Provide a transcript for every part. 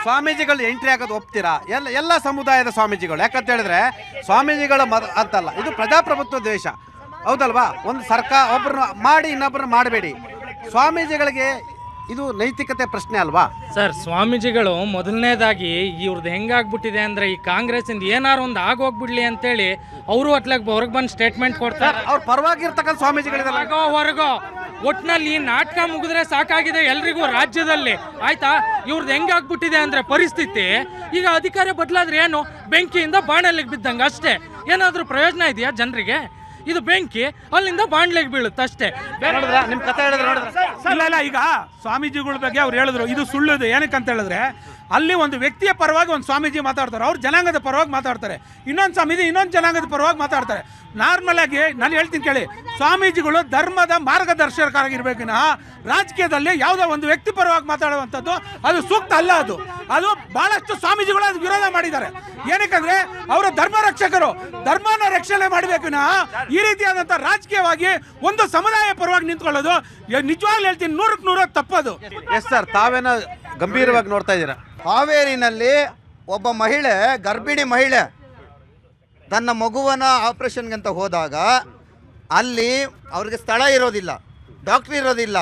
ಸ್ವಾಮೀಜಿಗಳು ಎಂಟ್ರಿ ಆಗೋದು ಒಪ್ತೀರಾ? ಎಲ್ಲ ಸಮುದಾಯದ ಸ್ವಾಮೀಜಿಗಳು, ಯಾಕಂತ ಹೇಳಿದ್ರೆ ಸ್ವಾಮೀಜಿಗಳ ಅಂತಲ್ಲ, ಇದು ಪ್ರಜಾಪ್ರಭುತ್ವ ದೇಶ, ಹೌದಲ್ವಾ? ಒಂದು ಸರ್ಕಾರ ಒಬ್ಬರನ್ನ ಮಾಡಿ ಇನ್ನೊಬ್ಬರನ್ನ ಮಾಡಬೇಡಿ. ಸ್ವಾಮೀಜಿಗಳಿಗೆ ಇದು ನೈತಿಕತೆ ಪ್ರಶ್ನೆ ಅಲ್ವಾ ಸರ್? ಸ್ವಾಮೀಜಿಗಳು ಮೊದಲನೇದಾಗಿ ಇವ್ರದ್ದು ಹೆಂಗಾಗ್ಬಿಟ್ಟಿದೆ ಅಂದರೆ, ಈ ಕಾಂಗ್ರೆಸ್ಸಿಂದ ಏನಾರು ಒಂದು ಆಗೋಗ್ಬಿಡ್ಲಿ ಅಂತೇಳಿ ಅವರು ಹೊರಗೆ ಬಂದು ಸ್ಟೇಟ್ಮೆಂಟ್ ಕೊಡ್ತಾರೆ. ಅವ್ರ ಪರವಾಗಿರ್ತಕ್ಕಂಥ ಸ್ವಾಮೀಜಿಗಳಿದಾರೆ ಹೊರಗೋ ಒಟ್ಟಿನಲ್ಲಿ ಈ ನಾಟಕ ಮುಗಿದ್ರೆ ಸಾಕಾಗಿದೆ ಎಲ್ರಿಗೂ ರಾಜ್ಯದಲ್ಲಿ, ಆಯ್ತಾ? ಇವ್ರದ್ದು ಹೆಂಗಾಗ್ಬಿಟ್ಟಿದೆ ಅಂದರೆ ಪರಿಸ್ಥಿತಿ, ಈಗ ಅಧಿಕಾರ ಬದಲಾದ್ರೆ ಏನು, ಬೆಂಕಿಯಿಂದ ಬಾಣಲೆಗೆ ಬಿದ್ದಂಗೆ ಅಷ್ಟೇ. ಏನಾದರೂ ಪ್ರಯೋಜನ ಇದೆಯಾ ಜನರಿಗೆ? ಇದು ಬೆಂಕಿ, ಅಲ್ಲಿಂದ ಬಾಣ್ಲೆಗೆ ಬೀಳುತ್ತೆ ಅಷ್ಟೇ. ನಿಮ್ಮ ಕಥೆ ಹೇಳಿದ್ರೆ ಇಲ್ಲ, ಈಗ ಸ್ವಾಮೀಜಿಗಳ ಬಗ್ಗೆ ಅವ್ರು ಹೇಳಿದ್ರು, ಇದು ಸುಳ್ಳುದು. ಏನಕ್ಕೆ ಅಂತ ಹೇಳಿದ್ರೆ, ಅಲ್ಲಿ ಒಂದು ವ್ಯಕ್ತಿಯ ಪರವಾಗಿ ಒಂದು ಸ್ವಾಮೀಜಿ ಮಾತಾಡ್ತಾರೆ, ಅವ್ರು ಜನಾಂಗದ ಪರವಾಗಿ ಮಾತಾಡ್ತಾರೆ, ಇನ್ನೊಂದು ಸ್ವಾಮೀಜಿ ಇನ್ನೊಂದು ಜನಾಂಗದ ಪರವಾಗಿ ಮಾತಾಡ್ತಾರೆ. ನಾರ್ಮಲ್ ಆಗಿ ನಾನು ಹೇಳ್ತೀನಿ ಕೇಳಿ, ಸ್ವಾಮೀಜಿಗಳು ಧರ್ಮದ ಮಾರ್ಗದರ್ಶಕರಾಗಿರ್ಬೇಕಿನ ರಾಜಕೀಯದಲ್ಲಿ ಯಾವುದೋ ಒಂದು ವ್ಯಕ್ತಿ ಪರವಾಗಿ ಮಾತಾಡುವಂಥದ್ದು ಅದು ಸೂಕ್ತ ಅಲ್ಲ. ಅದು ಬಹಳಷ್ಟು ಸ್ವಾಮೀಜಿಗಳು ಅದು ವಿರೋಧ ಮಾಡಿದ್ದಾರೆ. ಏನಕ್ಕಂದ್ರೆ ಅವರು ಧರ್ಮ ರಕ್ಷಕರು, ಧರ್ಮನ ರಕ್ಷಣೆ ಮಾಡಬೇಕಿನ ಈ ರೀತಿಯಾದಂಥ ರಾಜಕೀಯವಾಗಿ ಒಂದು ಸಮುದಾಯ ಪರವಾಗಿ ನಿಂತ್ಕೊಳ್ಳೋದು ನಿಜವಾಗ್ಲೂ ಹೇಳ್ತೀನಿ 100ಕ್ಕೆ 100 ತಪ್ಪದು. ಎಸ್ ಸರ್, ತಾವೇನೋ ಗಂಭೀರವಾಗಿ ನೋಡ್ತಾ ಇದ್ದೀರಾ? ಹಾವೇರಿನಲ್ಲಿ ಒಬ್ಬ ಮಹಿಳೆ, ಗರ್ಭಿಣಿ ಮಹಿಳೆ, ತನ್ನ ಮಗುವನ್ನ ಆಪರೇಷನ್ಗಂತ ಹೋದಾಗ ಅಲ್ಲಿ ಅವ್ರಿಗೆ ಸ್ಥಳ ಇರೋದಿಲ್ಲ, ಡಾಕ್ಟ್ರ್ ಇರೋದಿಲ್ಲ,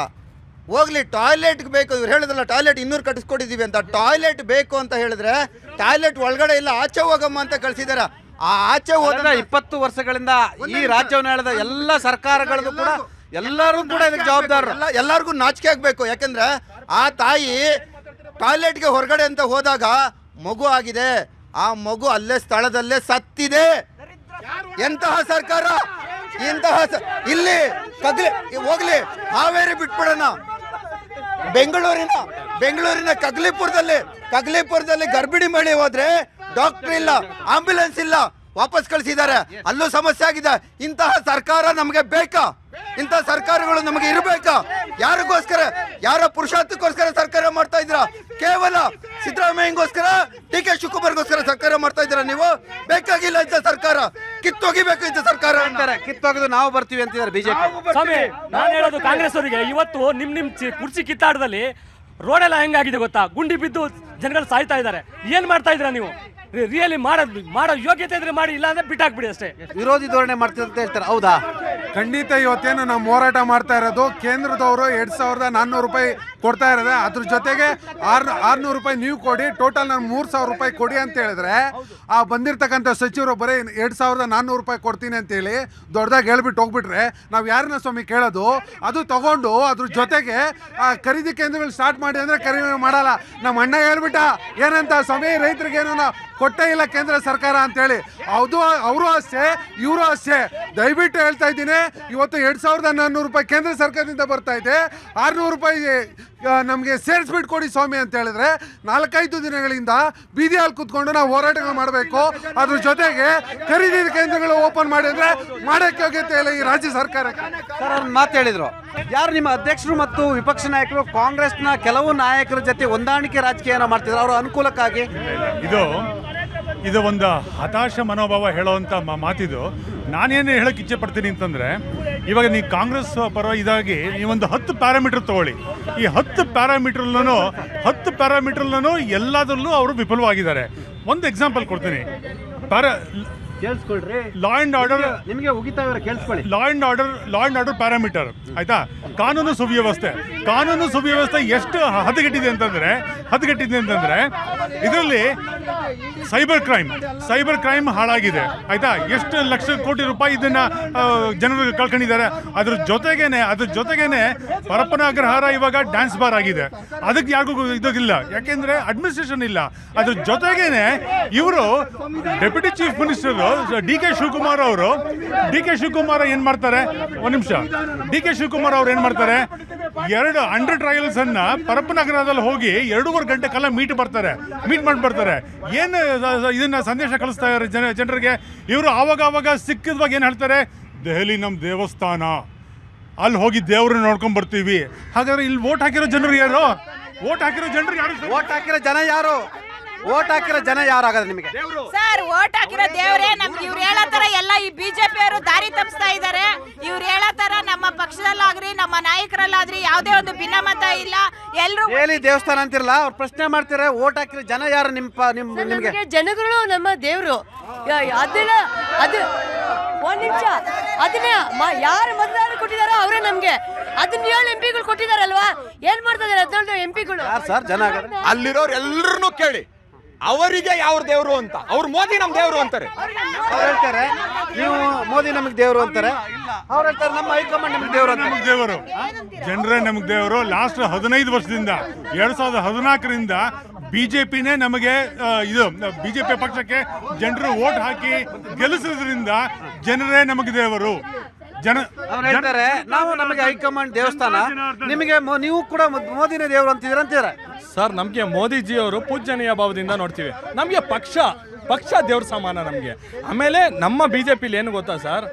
ಹೋಗ್ಲಿ ಟಾಯ್ಲೆಟ್ಗೆ ಬೇಕು. ಇವ್ರು ಹೇಳಿದ್ರಲ್ಲ ಟಾಯ್ಲೆಟ್ 200 ಕಟ್ಟಿಸ್ಕೊಟ್ಟಿದ್ದೀವಿ ಅಂತ. ಟಾಯ್ಲೆಟ್ ಬೇಕು ಅಂತ ಹೇಳಿದ್ರೆ ಟಾಯ್ಲೆಟ್ ಒಳಗಡೆ ಇಲ್ಲ, ಆಚೆ ಹೋಗಮ್ಮ ಅಂತ ಕಳಿಸಿದಾರೆ. ಆ ಆಚೆ ಹೋದ 20 ವರ್ಷಗಳಿಂದ ಈ ರಾಜ್ಯವನ್ನು ಹೇಳಿದ ಎಲ್ಲ ಸರ್ಕಾರಗಳಿಗೂ ಕೂಡ ಎಲ್ಲರೂ ಕೂಡ ಇದಕ್ಕೆ ಜವಾಬ್ದಾರರು. ಎಲ್ಲರಿಗೂ ನಾಚಿಕೆ ಆಗಬೇಕು. ಯಾಕಂದ್ರೆ ಆ ತಾಯಿ ಟಾಯ್ಲೆಟ್ಗೆ ಹೊರಗಡೆ ಅಂತ ಹೋದಾಗ ಮಗು ಆಗಿದೆ, ಆ ಮಗು ಅಲ್ಲೇ ಸ್ಥಳದಲ್ಲೇ ಸತ್ತಿದೆ. ಎಂತಹ ಸರ್ಕಾರ, ಇಂತಹ ಇಲ್ಲಿ ಹೋಗ್ಲಿ, ಹಾವೇರಿ ಬಿಟ್ಬಿಡೋಣ. ಬೆಂಗಳೂರಿನ ಕಗ್ಲಿಪುರದಲ್ಲಿ ಗರ್ಭಿಣಿ ಮಹಿಳೆ ಹೋದ್ರೆ ಡಾಕ್ಟರ್ ಇಲ್ಲ, ಆಂಬ್ಯುಲೆನ್ಸ್ ಇಲ್ಲ, ವಾಪಸ್ ಕಳಿಸಿದ್ದಾರೆ. ಅಲ್ಲೂ ಸಮಸ್ಯೆ ಆಗಿದೆ. ಇಂತಹ ಸರ್ಕಾರ ನಮಗೆ ಬೇಕಾ? ಇಂತಹ ಸರ್ಕಾರಗಳು ನಮಗೆ ಇರಬೇಕಾ? ಯಾರಿಗೋಸ್ಕರ, ಯಾರೋ ಪುರುಷಾರ್ಥಕ್ಕೋಸ್ಕರ ಸರ್ಕಾರ ಮಾಡ್ತಾ ಇದ್ರ? ಕೇವಲ ಸಿದ್ದರಾಮಯ್ಯಗೋಸ್ಕರ, ಡಿ.ಕೆ. ಶಿವಕುಮಾರ್ಗೋಸ್ಕರ ಸರ್ಕಾರ ಮಾಡ್ತಾ ಇದ್ದೀರಾ ನೀವು? ಬೇಕಾಗಿಲ್ಲ ಇಂಥ ಸರ್ಕಾರ, ಕಿತ್ತೋಗಿಬೇಕು ಇಂಥ ಸರ್ಕಾರ ಅಂತಾರೆ. ಕಿತ್ತೋಗಿದ್ದು ನಾವು ಬರ್ತೀವಿ ಅಂತಿದ್ದಾರೆ ಬಿಜೆಪಿ. ಸ್ವಾಮಿ, ನಾನು ಹೇಳೋದು ಕಾಂಗ್ರೆಸ್ ಅವರಿಗೆ, ಇವತ್ತು ನಿಮ್ ಕುರ್ಚಿ ಕಿತ್ತಾಟದಲ್ಲಿ ರೋಡೆಲ್ಲ ಹೆಂಗಾಗಿದೆ ಗೊತ್ತಾ? ಗುಂಡಿ ಬಿದ್ದು ಜನಗಳು ಸಾಯ್ತಾ ಇದ್ದಾರೆ. ಏನ್ ಮಾಡ್ತಾ ಇದ್ದೀರಾ ನೀವು? ರಿಯಲಿ ಮಾಡೋ ಯೋಗ್ಯತೆ ಇದ್ರೆ ಮಾಡಿ, ಇಲ್ಲ ಅಂದ್ರೆ ಬಿಟ್ಟಾಕ್ಬಿಡಿ ಅಷ್ಟೇ. ವಿರೋಧಿ ಧೋರಣೆ ಮಾಡ್ತೀವಿ ಅಂತ ಹೇಳ್ತಾರೆ, ಹೌದಾ? ಖಂಡಿತ. ಇವತ್ತೇನು ನಾವು ಹೋರಾಟ ಮಾಡ್ತಾ ಇರೋದು, ಕೇಂದ್ರದವರು 2400 ರೂಪಾಯಿ ಕೊಡ್ತಾ ಇರೋದು, ಅದ್ರ ಜೊತೆಗೆ 600 ರೂಪಾಯಿ ನೀವು ಕೊಡಿ, ಟೋಟಲ್ ನಾನು 3000 ರೂಪಾಯಿ ಕೊಡಿ ಅಂತ ಹೇಳಿದ್ರೆ, ಆ ಬಂದಿರ್ತಕ್ಕಂಥ ಸಚಿವರು ಬರೀ 2400 ರೂಪಾಯಿ ಕೊಡ್ತೀನಿ ಅಂತೇಳಿ ದೊಡ್ಡದಾಗಿ ಹೇಳ್ಬಿಟ್ಟು ಹೋಗ್ಬಿಟ್ರೆ ನಾವು ಯಾರನ್ನ ಸ್ವಾಮಿ ಕೇಳೋದು? ಅದು ತಗೊಂಡು ಅದ್ರ ಜೊತೆಗೆ ಖರೀದಿ ಕೇಂದ್ರಗಳು ಸ್ಟಾರ್ಟ್ ಮಾಡಿ ಅಂದ್ರೆ ಖರೀದಿ ಮಾಡಲ್ಲ. ನಮ್ಮ ಅಣ್ಣ ಹೇಳ್ಬಿಟ್ಟ ಏನಂತ, ಸ್ವಾಮಿ ರೈತರಿಗೇನು ಕೊಟ್ಟೇ ಇಲ್ಲ ಕೇಂದ್ರ ಸರ್ಕಾರ ಅಂತೇಳಿ. ಹೌದು, ಅವರು ಅಷ್ಟೇ, ಇವರು ಅಷ್ಟೇ. ದಯವಿಟ್ಟು ಹೇಳ್ತಾ ಇದ್ದೀನಿ, ಇವತ್ತು 2400 ರೂಪಾಯಿ ಕೇಂದ್ರ ಸರ್ಕಾರದಿಂದ ಬರ್ತಾ ಇದೆ, 600 ರೂಪಾಯಿ ನಮಗೆ ಸೇರಿಸ್ಬಿಟ್ಟು ಕೊಡಿ ಸ್ವಾಮಿ ಅಂತ ಹೇಳಿದ್ರೆ 4-5 ದಿನಗಳಿಂದ ಬೀದಿಯಲ್ಲಿ ಕೂತ್ಕೊಂಡು ನಾವು ಹೋರಾಟಗಳು ಮಾಡಬೇಕು. ಅದ್ರ ಜೊತೆಗೆ ಖರೀದಿ ಕೇಂದ್ರಗಳು ಓಪನ್ ಮಾಡಿದ್ರೆ ಮಾಡೋಕ್ಕೆ ಯೋಗ್ಯತೆ ಇಲ್ಲ ಈ ರಾಜ್ಯ ಸರ್ಕಾರಕ್ಕೆ. ಸರ್, ಅವ್ರು ಮಾತು ಹೇಳಿದ್ರು. ಯಾರು ನಿಮ್ಮ ಅಧ್ಯಕ್ಷರು ಮತ್ತು ವಿಪಕ್ಷ ನಾಯಕರು ಕಾಂಗ್ರೆಸ್ನ ಕೆಲವು ನಾಯಕರ ಜೊತೆ ಹೊಂದಾಣಿಕೆ ರಾಜಕೀಯನ ಮಾಡ್ತಿದ್ರು ಅವರ ಅನುಕೂಲಕ್ಕಾಗಿ? ಇದು ಒಂದು ಹತಾಶ ಮನೋಭಾವ ಹೇಳೋವಂಥ ಮಾತಿದು. ನಾನೇನು ಹೇಳೋಕ್ಕೆ ಇಚ್ಛೆ ಪಡ್ತೀನಿ ಅಂತಂದರೆ, ಇವಾಗ ನೀವು ಕಾಂಗ್ರೆಸ್ ಪರ ಇದಾಗಿ ನೀವೊಂದು 10 ಪ್ಯಾರಾಮೀಟರ್ ತೊಗೊಳ್ಳಿ. ಈ 10 ಪ್ಯಾರಾಮೀಟರ್ನೂ ಎಲ್ಲದರಲ್ಲೂ ಅವರು ವಿಫಲವಾಗಿದ್ದಾರೆ. ಒಂದು ಎಕ್ಸಾಂಪಲ್ ಕೊಡ್ತೀನಿ. ಕೇಳಿಸ್ಕೊಳ್ರಿ, ಲಾ ಆ್ಯಂಡ್ ಆರ್ಡರ್, ನಿಮಗೆ ಉಗಿತಾವ್ರೆ, ಕೇಳಿಸ್ಕೊಳ್ಳಿ. ಲಾ ಆ್ಯಂಡ್ ಆರ್ಡರ್ ಪ್ಯಾರಾಮೀಟರ್ ಆಯ್ತಾ? ಕಾನೂನು ಸುವ್ಯವಸ್ಥೆ ಎಷ್ಟು ಹದಗೆಟ್ಟಿದೆ ಅಂತಂದ್ರೆ ಇದರಲ್ಲಿ ಸೈಬರ್ ಕ್ರೈಮ್ ಹಾಳಾಗಿದೆ ಆಯ್ತಾ? ಎಷ್ಟು ಲಕ್ಷ ಕೋಟಿ ರೂಪಾಯಿ ಇದನ್ನ ಜನರು ಕಳ್ಕೊಂಡಿದ್ದಾರೆ. ಅದ್ರ ಜೊತೆಗೇನೆ ಪರಪ್ಪನ ಅಗ್ರಹಾರ ಇವಾಗ ಡ್ಯಾನ್ಸ್ ಬಾರ್ ಆಗಿದೆ. ಅದಕ್ಕೆ ಯಾರಿಗೂ ಇದಿಲ್ಲ, ಯಾಕೆಂದ್ರೆ ಅಡ್ಮಿನಿಸ್ಟ್ರೇಷನ್ ಇಲ್ಲ. ಅದ್ರ ಜೊತೆಗೇನೆ ಇವರು deputy chief minister DK. Shivakumar ಅವರು ಏನ್ ಮಾಡ್ತಾರೆ, ಒಂದ್ ನಿಮಿಷ, ಡಿ.ಕೆ. ಶಿವಕುಮಾರ್ ಅವ್ರು ಏನ್ ಮಾಡ್ತಾರೆ, 2 ಅಂಡರ್ ಟ್ರಯಲ್ಸ್ ಅನ್ನ ಪರಪ್ಪನಗರದಲ್ಲಿ ಹೋಗಿ 2.5 ಗಂಟೆ ಕಾಲ ಮೀಟ್ ಮಾಡಿ ಬರ್ತಾರೆ. ಏನು ಇದನ್ನ ಸಂದೇಶ ಕಳಿಸ್ತಾ ಇದ್ದಾರೆ ಜನರಿಗೆ? ಇವರು ಆವಾಗ ಸಿಕ್ಕಿದ್ವಾಗ ಏನ್ ಹೇಳ್ತಾರೆ, ದೆಹಲಿ ನಮ್ ದೇವಸ್ಥಾನ, ಅಲ್ಲಿ ಹೋಗಿ ದೇವ್ರನ್ನ ನೋಡ್ಕೊಂಡ್ ಬರ್ತೀವಿ. ಹಾಗಾದ್ರೆ ಇಲ್ಲಿ ವೋಟ್ ಹಾಕಿರೋ ಜನರು ಯಾರು? ವೋಟ್ ಹಾಕಿರೋ ಜನ ಯಾರು? ಓಟ್ ಹಾಕಿರೋ ಜನ ಯಾರಾಗದ ನಿಮಗೆ? ಸರ್ ಓಟ್ ಹಾಕಿರೋ ದೇವ್ರೆ ನಮ್ಗೆ ಇವ್ರು ಹೇಳೋ ತರ ಎಲ್ಲ ಈ ಬಿಜೆಪಿ ಅವರು ದಾರಿ ತಪ್ಪಿಸ್ತಾ ಇದ್ದಾರೆ. ಇವ್ರು ಹೇಳೋ ತರ ನಮ್ಮ ಪಕ್ಷದಲ್ಲಾಗ್ರಿ ನಮ್ಮ ನಾಯಕರಲ್ಲಾದ್ರಿ ಯಾವುದೇ ಒಂದು ಭಿನ್ನಮತ ಇಲ್ಲ. ಎಲ್ರು ಹೇಳಿ ದೇವಸ್ಥಾನ ಅಂತಿರಲ್ಲ, ಅವ್ರು ಪ್ರಶ್ನೆ ಮಾಡ್ತಾರೆ ಓಟ್ ಹಾಕಿರೋ ಜನ ಯಾರು ನಿಮ್ಗೆ? ಜನಗಳು ನಮ್ಮ ದೇವ್ರು. ಅದನ್ನ ಅದು ಒಂದ್ ನಿಮಿಷ ಅದನ್ನ ಯಾರು ಮತದಾರ ಕೊಟ್ಟಿದಾರೋ ಅವರೇ ನಮ್ಗೆ. ಅದನ್ನ 7 ಎಂಪಿಗಳು ಕೊಟ್ಟಿದಾರಲ್ವಾ, ಏನ್ ಮಾಡ್ತಾ ಇದಾರೆ 17 ಎಂಪಿಗಳು? ಯಾರು ಸರ್ ಜನ ಆಗೋದು? ಅಲ್ಲಿರೋರು ಎಲ್ಲರನ್ನೂ ಕೇಳಿ ಅವರಿಗೆ ಯಾವ ದೇವರು ಅಂತ. ಅವ್ರು ಮೋದಿ ನಮ್ ದೇವರು ಅಂತಾರೆ. ಅವ್ರು ಹೇಳ್ತಾರೆ ನೀವು ಮೋದಿ ನಮಗೆ ದೇವರು ಅಂತಾರೆ, ಅವ್ರು ಹೇಳ್ತಾರೆ ನಮ್ಮ ಹೈಕಮಾಂಡ್ ನಮಗೆ ದೇವರು ಅಂತ. ನಮಗ್ ದೇವರು, ಜನರೇ ನಮಗ್ ದೇವರು. ಲಾಸ್ಟ್ 15 ವರ್ಷದಿಂದ 2014ರಿಂದ ಬಿಜೆಪಿನೇ ನಮಗೆ ಇದು ಬಿಜೆಪಿ ಪಕ್ಷಕ್ಕೆ ಜನರು ವೋಟ್ ಹಾಕಿ ಗೆಲ್ಲಿಸೋದ್ರಿಂದ ಜನರೇ ನಮಗೆ ದೇವರು. ಅವ್ರು ಹೇಳ್ತಾರೆ ನಾವು ನಮಗೆ ಹೈಕಮಾಂಡ್ ದೇವಸ್ಥಾನ, ನಿಮಗೆ ನೀವು ಕೂಡ ಮೋದಿನೇ ದೇವರು ಅಂತಿದ್ದೀರ. ಸರ್ ನಮಗೆ ಮೋದಿಜಿ ಅವರು ಪೂಜನೀಯ ಭಾವದಿಂದ ನೋಡ್ತೀವಿ. ನಮಗೆ ಪಕ್ಷ ದೇವ್ರ ಸಮಾನ ನಮಗೆ. ಆಮೇಲೆ ನಮ್ಮ ಬಿಜೆಪಿಲಿ ಏನು ಗೊತ್ತಾ ಸರ್,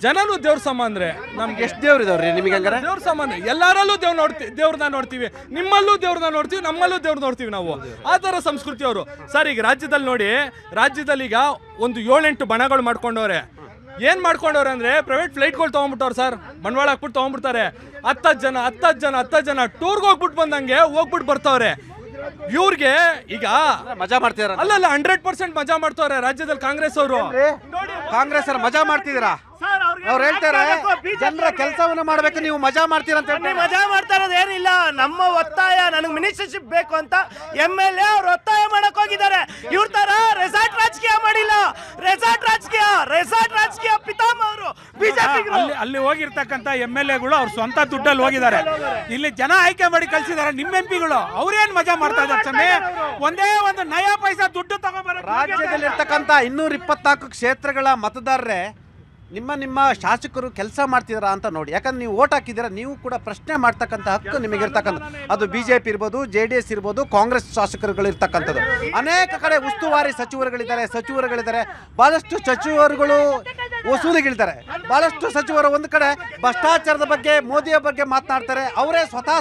ಜನನು ದೇವ್ರ ಸಮಾನ. ಅಂದ್ರೆ ನಮ್ಗೆ ಎಷ್ಟು ದೇವ್ರು ಇದಾವ್ರಿ ನಿಮಗೆ? ಹಂಗಾರೆ ದೇವ್ರ ಸಮಾನ ಎಲ್ಲರಲ್ಲೂ ದೇವ್ರನ್ನ ನೋಡ್ತೀವಿ. ನಿಮ್ಮಲ್ಲೂ ದೇವ್ರನ್ನ ನೋಡ್ತೀವಿ, ನಮ್ಮಲ್ಲೂ ದೇವ್ರ ನೋಡ್ತೀವಿ ನಾವು. ಆ ಥರ ಸಂಸ್ಕೃತಿ ಅವರು. ಸರ್ ಈಗ ರಾಜ್ಯದಲ್ಲಿ ನೋಡಿ, ರಾಜ್ಯದಲ್ಲಿ ಈಗ ಒಂದು 7-8 ಬಣಗಳು ಮಾಡ್ಕೊಂಡವ್ರೆ. ಏನ್ ಮಾಡ್ಕೊಂಡವ್ರೆ ಅಂದ್ರೆ ಪ್ರೈವೇಟ್ ಫ್ಲೈಟ್ಗಳು ತಗೊಂಡ್ಬಿಟ್ಟವ್ರು ಸರ್, ಬಂಡವಾಳ ಹಾಕ್ಬಿಟ್ಟು ತಗೊಂಡ್ಬಿಡ್ತಾರೆ. 10 ಜನ ಟೂರ್ಗೆ ಹೋಗ್ಬಿಟ್ಟು ಬಂದಂಗೆ ಹೋಗ್ಬಿಟ್ಟು ಬರ್ತವ್ರೆ. ಇವ್ರಿಗೆ ಈಗ ಮಜಾ ಮಾಡ್ತಿದಾರ? ಅಲ್ಲಲ್ಲ 100% ಮಜಾ ಮಾಡ್ತವ್ರೆ ರಾಜ್ಯದಲ್ಲಿ ಕಾಂಗ್ರೆಸ್ ಅವರು. ಕಾಂಗ್ರೆಸ್ ಅವ್ರು ಮಜಾ ಮಾಡ್ತಿದ್ದೀರಾ? ಅವ್ರು ಹೇಳ್ತಾರೆ ಜನರ ಕೆಲಸವನ್ನ ಮಾಡ್ಬೇಕು, ನೀವು ಮಜಾ ಮಾಡ್ತೀರಾ ಅಂತ ಹೇಳ್ತಾರೆ. ಮಜಾ ಮಾಡ್ತಾ ಇರೋದು ಏನಿಲ್ಲ. ನಮ್ಮ ಒತ್ತಾಯ ನನಗೆ ಮಿನಿಸ್ಟರ್ಶಿಪ್ ಬೇಕು ಅಂತ MLA ಅವ್ರು ಒತ್ತಾಯ ಮಾಡಕ್ ಹೋಗಿದ್ದಾರೆ. ಇವ್ರ ತರ ರೆಸಾರ್ಟ್ ರಾಜಕೀಯ ಮಾಡಿಲ್ಲ. ರೆಸಾರ್ಟ್ ರಾಜಕೀಯ ಪಿತಾಮಹ ಅವರು ಬಿಜೆಪಿ. ಅಲ್ಲಿ ಹೋಗಿರ್ತಕ್ಕಂಥ MLAಗಳು ಅವ್ರ ಸ್ವಂತ ದುಡ್ಡಲ್ಲಿ ಹೋಗಿದ್ದಾರೆ. ಇಲ್ಲಿ ಜನ ಆಯ್ಕೆ ಮಾಡಿ ಕಳ್ಸಿದ್ದಾರೆ. ನಿಮ್ಮ ಎಂಪಿಗಳು ಅವ್ರೇನ್ ಮಜಾ ಮಾಡ್ತಾ ಇದ್ದಾರೆ ಸ್ವಾಮಿ? ಒಂದೇ ಒಂದು ನಯಾ ಪೈಸಾ ದುಡ್ಡು ತಗೊಂಡ್ಬರ. ರಾಜ್ಯದಲ್ಲಿರ್ತಕ್ಕಂಥ 224 ಕ್ಷೇತ್ರಗಳ ಮತದಾರರೇ ನಿಮ್ಮ ಶಾಸಕರು ಕೆಲಸ ಮಾಡ್ತಿದಾರ ಅಂತ ನೋಡಿ. ಯಾಕಂದ್ರೆ ನೀವು ಓಟ್ ಹಾಕಿದ್ದೀರಾ, ನೀವು ಕೂಡ ಪ್ರಶ್ನೆ ಮಾಡ್ತಕ್ಕಂಥ ಹಕ್ಕು ನಿಮಗಿರ್ತಕ್ಕಂಥ. ಅದು BJP ಇರ್ಬೋದು, JDS ಇರ್ಬೋದು, ಕಾಂಗ್ರೆಸ್ ಶಾಸಕರುಗಳು ಇರ್ತಕ್ಕಂಥದ್ದು. ಅನೇಕ ಕಡೆ ಉಸ್ತುವಾರಿ ಸಚಿವರುಗಳಿದ್ದಾರೆ. ಬಹಳಷ್ಟು ಸಚಿವರುಗಳು ವಸೂಲಿಗಿಳ್ತಾರೆ. ಬಹಳಷ್ಟು ಸಚಿವರು ಒಂದು ಕಡೆ ಭ್ರಷ್ಟಾಚಾರದ ಬಗ್ಗೆ, ಮೋದಿಯ ಬಗ್ಗೆ ಮಾತನಾಡ್ತಾರೆ. ಅವರೇ ಸ್ವತಃ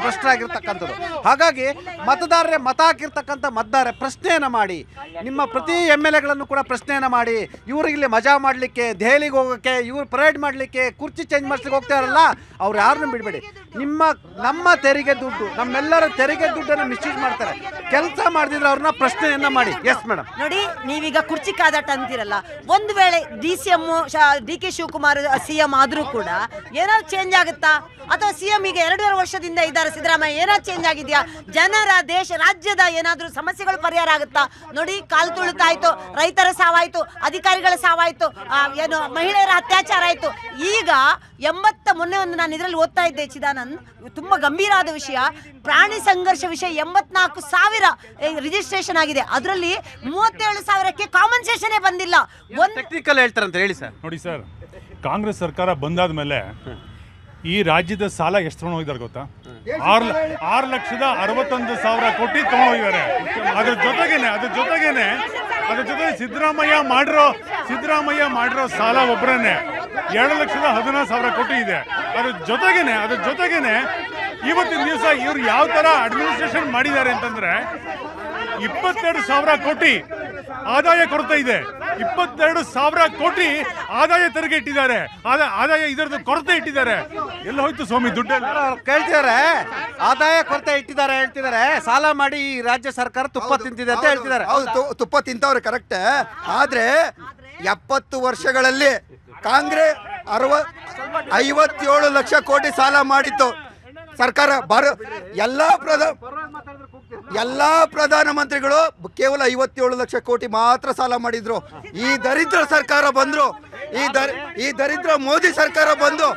ಭ್ರಷ್ಟರಾಗಿರ್ತಕ್ಕಂಥದ್ದು. ಹಾಗಾಗಿ ಮತದಾರರೇ ಮತ ಹಾಕಿರ್ತಕ್ಕಂಥ ಮತದಾರರೇ ಪ್ರಶ್ನೆಯನ್ನು ಮಾಡಿ, ನಿಮ್ಮ ಪ್ರತಿ MLAಗಳನ್ನು ಕೂಡ ಪ್ರಶ್ನೆಯನ್ನು ಮಾಡಿ, ಇವ್ರಿಗೆ ಮಜಾ ಮಾಡಲಿಕ್ಕೆ, ದೆಹಲಿಗೆ ಹೋಗೋಕ್ಕೆ, ಇವ್ರು ಪರೇಡ್ ಮಾಡಲಿಕ್ಕೆ, ಕುರ್ಚಿ ಚೇಂಜ್ ಮಾಡಿಸ್ಲಿಕ್ಕೆ ಹೋಗ್ತಾರಲ್ಲ, ಅವ್ರು ಯಾರನ್ನೂ ಬಿಡಬೇಡಿ. ನಮ್ಮ ತೆರಿಗೆ ದುಡ್ಡು, ನಮ್ಮೆಲ್ಲರ ತೆರಿಗೆ ದುಡ್ಡನ್ನು ಮಿಸ್ಯೂಸ್ ಮಾಡ್ತಾರೆ. ಕೆಲಸ ಮಾಡ್ದಿದ್ರೆ ಅವ್ರನ್ನ ಪ್ರಶ್ನೆಯನ್ನ ಮಾಡಿ. Yes madam. ನೋಡಿ, ನೀವೀಗ ಕುರ್ಚಿ ಕಾದಾಟ ಅಂತೀರಲ್ಲ, ಒಂದು ವೇಳೆ DCM DK ಶಿವಕುಮಾರ್ CM ಆದ್ರೂ ಕೂಡ ಏನಾದ್ರು ಚೇಂಜ್ ಆಗುತ್ತಾ? ಅಥವಾ CM ಈಗ 2.5 ವರ್ಷದಿಂದ ಇದ್ದಾರೆ ಸಿದ್ದರಾಮಯ್ಯ, ಏನಾದ್ರು ಚೇಂಜ್ ಆಗಿದೆಯಾ? ಜನರ ರಾಜ್ಯದ ಏನಾದ್ರೂ ಸಮಸ್ಯೆಗಳು ಪರಿಹಾರ ಆಗುತ್ತಾ? ನೋಡಿ, ಕಾಲು ತುಳಿತಾಯ್ತು, ರೈತರ ಸಾವಾಯ್ತು, ಅಧಿಕಾರಿಗಳ ಸಾವಾಯ್ತು, ಏನು ಮಹಿಳೆಯರ ಅತ್ಯಾಚಾರ ಆಯ್ತು. ಈಗ ಮೊನ್ನೆ ಒಂದು ನಾನು ಇದರಲ್ಲಿ ಓದ್ತಾ ಇದ್ದೆ ಚಿದಾನಂದ್, ತುಂಬಾ ಗಂಭೀರ ಆದ ವಿಷಯ, ಪ್ರಾಣಿ ಸಂಘರ್ಷ ವಿಷಯ 84,000 ರಿಜಿಸ್ಟ್ರೇಷನ್ ಆಗಿದೆ. ಅದರಲ್ಲಿ 37,000ಕ್ಕೆ ಕಾಂಪನ್ಸೇಷನ್ ಬಂದಿಲ್ಲ. ಟೆಕ್ನಿಕಲ್ ಹೇಳ್ತಾರಂತ ಹೇಳಿ ಸರ್. ನೋಡಿ ಸರ್, ಕಾಂಗ್ರೆಸ್ ಸರ್ಕಾರ ಬಂದಾದ ಮೇಲೆ ಈ ರಾಜ್ಯದ ಸಾಲ ಎಷ್ಟು ತಗೊಂಡೋಗಿದ್ದಾರೆ ಗೊತ್ತಾ? 6,61,000 ಕೋಟಿ ತಗೊಂಡೋಗಿದ್ದಾರೆ. ಅದ್ರ ಜೊತೆಗೆ ಸಿದ್ದರಾಮಯ್ಯ ಮಾಡಿರೋ ಸಾಲ ಒಬ್ಬರನ್ನೇ 2,16,000 ಕೋಟಿ ಇದೆ. ಅದ್ರ ಜೊತೆಗೇನೆ ಇವತ್ತಿನ ದಿವಸ ಇವ್ರು ಯಾವ ತರ ಅಡ್ಮಿನಿಸ್ಟ್ರೇಷನ್ ಮಾಡಿದ್ದಾರೆ ಅಂತಂದ್ರೆ 22,000 ಕೋಟಿ ಆದಾಯ ಕೊರತೆ ಇದೆ. 22,000 ಕೋಟಿ ಆದಾಯ ತೆರಿಗೆ ಇಟ್ಟಿದ್ದಾರೆ. ಆದಾಯ ಇದರದ್ದು ಕೊರತೆ ಇಟ್ಟಿದ್ದಾರೆ. ಎಲ್ಲ ಹೋಯ್ತು ಸ್ವಾಮಿ ದುಡ್ಡೆಲ್ಲ? ಕೇಳ್ತಿದ್ದಾರೆ, ಆದಾಯ ಕೊರತೆ ಇಟ್ಟಿದ್ದಾರೆ ಹೇಳ್ತಿದ್ದಾರೆ. ಸಾಲ ಮಾಡಿ ಈ ರಾಜ್ಯ ಸರ್ಕಾರ ತುಪ್ಪ ತಿಂತಿದೆ ಅಂತ ಹೇಳ್ತಿದ್ದಾರೆ. ಹೌದು, ತುಪ್ಪ ತಿಂತವ್ರೆ, ಕರೆಕ್ಟ್. ಆದ್ರೆ 70 ವರ್ಷಗಳಲ್ಲಿ ಕಾಂಗ್ರೆಸ್ 57 ಲಕ್ಷ ಕೋಟಿ ಸಾಲ ಮಾಡಿತ್ತು ಸರ್ಕಾರ. ಎಲ್ಲಾ ಪ್ರಧಾನಮಂತ್ರಿಗಳು ಕೇವಲ 57 ಲಕ್ಷ ಕೋಟಿ ಮಾತ್ರ ಸಾಲ ಮಾಡಿದ್ರು. ಈ ದರಿದ್ರ ಸರ್ಕಾರ ಬಂದ್ರು, ಈ ದರಿದ್ರ ಮೋದಿ ಸರ್ಕಾರ ಬಂದು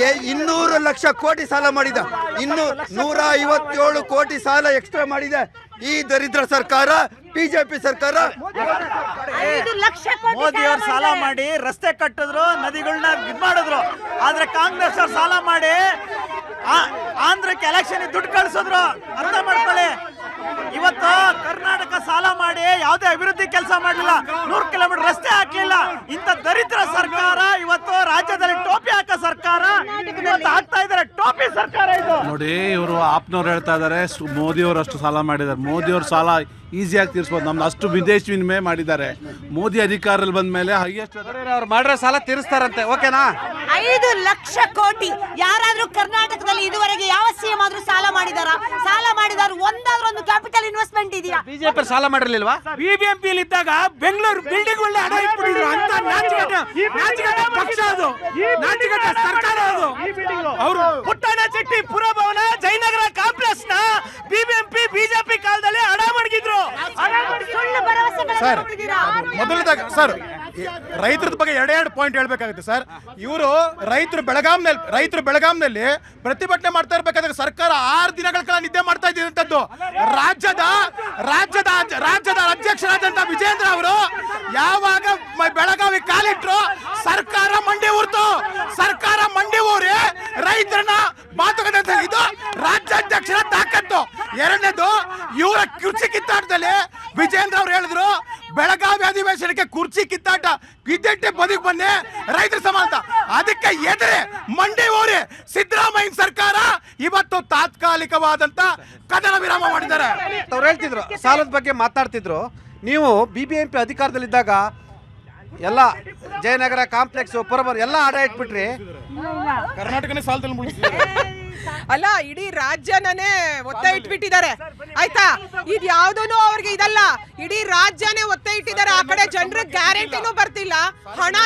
200 ಲಕ್ಷ ಕೋಟಿ ಸಾಲ ಮಾಡಿದ. ಇನ್ನು 157 ಕೋಟಿ ಸಾಲ ಎಕ್ಸ್ಟ್ರಾ ಮಾಡಿದೆ ಈ ದರಿದ್ರ ಸರ್ಕಾರ, ಬಿಜೆಪಿ ಸರ್ಕಾರ. ಮೋದಿ ಅವ್ರು ಸಾಲ ಮಾಡಿ ರಸ್ತೆ ಕಟ್ಟಿದ್ರು, ನದಿಗಳನ್ನ ಇದ್ ಮಾಡಿದ್ರು. ಆದ್ರೆ ಕಾಂಗ್ರೆಸ್ ಅವ್ರು ಸಾಲ ಮಾಡಿ ಆಂಧ್ರಕ್ಕೆ ಎಲೆಕ್ಷನ್ ದುಡ್ಡು ಕಳಿಸಿದ್ರು. ಅರ್ಥ ಮಾಡ್ಕೊಳ್ಳಿ. ಇವತ್ತು ಕರ್ನಾಟಕ ಸಾಲ ಮಾಡಿ ಯಾವುದೇ ಅಭಿವೃದ್ಧಿ ಕೆಲಸ ಮಾಡಲಿಲ್ಲ, 100 ಕಿಲೋಮೀಟರ್ ರಸ್ತೆ ಹಾಕಲಿಲ್ಲ. ಇಂಥ ದರಿದ್ರ ಸರ್ಕಾರ ಇವತ್ತು ರಾಜ್ಯದಲ್ಲಿ ಟೋಪಿ ಹಾಕೋ ಸರ್ಕಾರ ಇವತ್ತು ಆಗ್ತಾ ಇದ್ದಾರೆ. ಟೋಪಿ ಸರ್ಕಾರ ಇದು. ನೋಡಿ, ಇವರು ಆಪ್ನವ್ರು ಹೇಳ್ತಾ ಇದ್ದಾರೆ ಮೋದಿಯವರು ಅಷ್ಟು ಸಾಲ ಮಾಡಿದ್ದಾರೆ. ಮೋದಿಯವ್ರ ಸಾಲ ಈಸಿಯಾಗಿ ತೀರಿಸ್ಬೋದು. ನಮ್ದು ಅಷ್ಟು ವಿದೇಶಿ ವಿನಿಮಯ ಮಾಡಿದ್ದಾರೆ. ಮೋದಿ ಅಧಿಕಾರದಲ್ಲಿ ಬಂದ ಮೇಲೆ ಹೈಯೆಸ್ಟ್ ಅವ್ರು ಮಾಡಿರೋ ಸಾಲ ತೀರಿಸ್ತಾರಂತೆ. ಓಕೆನಾ? 5 ಲಕ್ಷ ಕೋಟಿ. ಯಾರಾದ್ರೂ ಕರ್ನಾಟಕದಲ್ಲಿ ಇದುವರೆಗೆ ಯಾವ ಸಿಎಂ ಆದ್ರೂ ಸಾಲ ಮಾಡಿದಾರ? ಸಾಲ ಮಾಡಿದಾರು ಒಂದಾದ್ರೂ ಒಂದು ಕ್ಯಾಪಿಟಲ್ ಇನ್ವೆಸ್ಟ್ಮೆಂಟ್ ಇದೆಯಾ? ಬಿಜೆಪಿ ಸಾಲ ಮಾಡಿರ್ಲಿಲ್ವಾ? BBMP ಇದ್ದಾಗ ಬೆಂಗಳೂರು ಬಿಲ್ಡಿಂಗ್ ಒಳ್ಳೆ ಹಣ ಇಟ್ಬಿಟ್ಟಿದ್ರು ಅಂತ ನಾಚಿಕೆಟ್ಟ ಪಕ್ಷ ಅದು, ನಾಚಿಕೆಟ್ಟ ಸರ್ಕಾರ ಅದು. ಅವರು ಪುಟ್ಟಣ ಚೆಟ್ಟಿ ಪುರಭವನ ಜಯನಗರ ಕಾಂಪ್ಲೆಕ್ಸ್ ನ ಬಿಜೆಪಿ ಕಾಲದಲ್ಲಿ ಹಣ ಮಡಗಿದ್ರು. ಸುಳ್ಳು ಭರವಸೆಗಳನ್ನು ಕೊಟ್ಟಿದ್ದೀರಾ? ಮೊದಲದಾಗ ಸರ್, ರೈತರ ಬಗ್ಗೆ ಎರಡೆರಡು ಪಾಯಿಂಟ್ ಹೇಳ್ಬೇಕಾಗುತ್ತೆ ಸರ್. ಇವರು ರೈತರು ಬೆಳಗಾಂನಲ್ಲಿ ಪ್ರತಿಭಟನೆ ಮಾಡ್ತಾ ಇರ್ಬೇಕಾದ್ರೆ ಸರ್ಕಾರ 6 ದಿನಗಳ ಕಾಲ ನಿದ್ದೆ ಮಾಡ್ತಾ ಇದ್ದಂಥದ್ದು. ರಾಜ್ಯದ ಅಧ್ಯಕ್ಷರಾದಂತ ವಿಜೇಂದ್ರ ಅವರು ಯಾವಾಗ ಬೆಳಗಾವಿ ಕಾಲಿಟ್ರು ಸರ್ಕಾರ ಮಂಡಿ ಊರಿ ರೈತರನ್ನ ಮಾತುಕತೆ. ಇದು ರಾಜ್ಯಾಧ್ಯಕ್ಷರ ತಾಕತ್ತು. ಎರಡನೇದು, ಇವರ ಕುರ್ಚಿ ಕಿತ್ತಾಟದಲ್ಲಿ ವಿಜೇಂದ್ರ ಅವರು ಹೇಳಿದ್ರು ಬೆಳಗಾವಿ ಅಧಿವೇಶನಕ್ಕೆ ಕುರ್ಚಿ ಕಿತ್ತಾಟ ಇದ್ದಿಟ್ಟೆ ಬದುಕು ಬನ್ನಿ ರೈತರ ಸಮಾನ. ಅದಕ್ಕೆ ಎದುರೆ ಮಂಡಿ ಊರಿ ಸಿದ್ದರಾಮಯ್ಯ ಸರ್ಕಾರ ಇವತ್ತು ತಾತ್ಕಾಲಿಕವಾದಂತ ಕದನ ವಿರಾಮ ಮಾಡಿದ್ದಾರೆ. ಅವ್ರು ಹೇಳ್ತಿದ್ರು ಸಾಲದ ಬಗ್ಗೆ ಮಾತಾಡ್ತಿದ್ರು. ನೀವು BBMP ಅಧಿಕಾರದಲ್ಲಿದ್ದಾಗ ಎಲ್ಲ ಜಯನಗರ ಕಾಂಪ್ಲೆಕ್ಸ್ ಪುರಭವನ ಎಲ್ಲ ಅಡ ಇಟ್ಬಿಟ್ರಿ. ಕರ್ನಾಟಕನೇ ಸಾಲದಲ್ಲಿ ಮುಳುಗಿಸಿದ್ದಾರೆ. ಅಲ್ಲ, ಇಡೀ ರಾಜ್ಯನೇ ಒತ್ತ ಇಟ್ಬಿಟ್ಟಿದ್ದಾರೆ. ಆಯ್ತಾ? ಇದು ಯಾವ್ದೂ ಅವ್ರಿಗೆ ಇದಲ್ಲ, ಇಡೀ ರಾಜ್ಯನೇ ಒತ್ತ ಇಟ್ಟಿದ್ದಾರೆ. ಆ ಕಡೆ ಜನರಿಗೆ ಗ್ಯಾರಂಟಿನೂ ಬರ್ತಿಲ್ಲ, ಹಣ